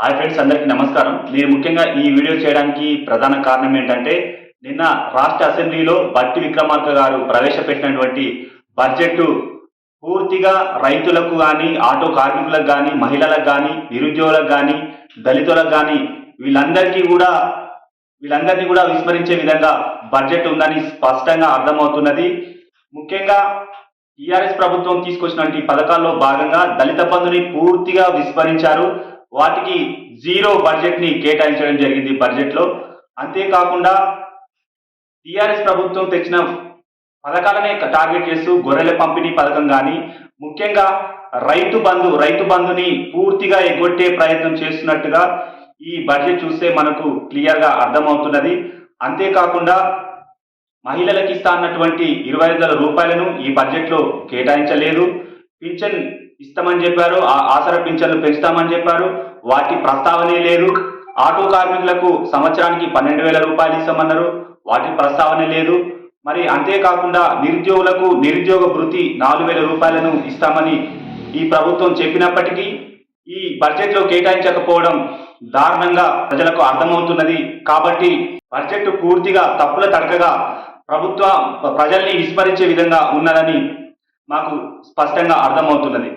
Hi friends, అందరికీ నమస్కారం. నేను ముఖ్యంగా ఈ వీడియో చేయడానికి ప్రధాన కారణం ఏంటంటే, నిన్న రాష్ట్ర అసెంబ్లీలో బట్టి విక్రమార్క గారు ప్రవేశపెట్టినటువంటి బడ్జెట్ పూర్తిగా రైతులకు కానీ, ఆటో కార్మికులకు కానీ, మహిళలకు కానీ, నిరుద్యోగులకు కానీ, దళితులకు కానీ వీళ్ళందరినీ కూడా విస్మరించే విధంగా బడ్జెట్ ఉందని స్పష్టంగా అర్థమవుతున్నది. ముఖ్యంగా టీఆర్ఎస్ ప్రభుత్వం తీసుకొచ్చినటువంటి పథకాల్లో భాగంగా దళిత బంధుని పూర్తిగా విస్మరించారు. వాటికి జీరో బడ్జెట్ ని కేటాయించడం జరిగింది బడ్జెట్ లో. అంతేకాకుండా టీఆర్ఎస్ ప్రభుత్వం తెచ్చిన పథకాలనే టార్గెట్ చేస్తూ గొర్రెల పంపిణీ పథకం కానీ, ముఖ్యంగా రైతు బంధుని పూర్తిగా ఎగ్గొట్టే ప్రయత్నం చేస్తున్నట్టుగా ఈ బడ్జెట్ చూస్తే మనకు క్లియర్ గా అర్థమవుతున్నది. అంతేకాకుండా మహిళలకు ఇస్తా అన్నటువంటి 25,000 రూపాయలను ఈ బడ్జెట్ లో కేటాయించలేదు. పింఛన్ ఇస్తామని చెప్పారు, ఆసరా పింఛన్లు పెంచుతామని చెప్పారు, వాటి ప్రస్తావనే లేదు. ఆటో కార్మికులకు సంవత్సరానికి 12,000 రూపాయలు ఇస్తామన్నారు, వాటి ప్రస్తావనే లేదు. మరి అంతేకాకుండా నిరుద్యోగులకు నిరుద్యోగ భృతి 4,000 రూపాయలను ఇస్తామని ఈ ప్రభుత్వం చెప్పినప్పటికీ ఈ బడ్జెట్ లో కేటాయించకపోవడం దారుణంగా ప్రజలకు అర్థమవుతున్నది. కాబట్టి బడ్జెట్ పూర్తిగా తప్పుల తడకగా ప్రజల్ని విస్మరించే విధంగా ఉన్నదని మాకు స్పష్టంగా అర్థమవుతున్నది.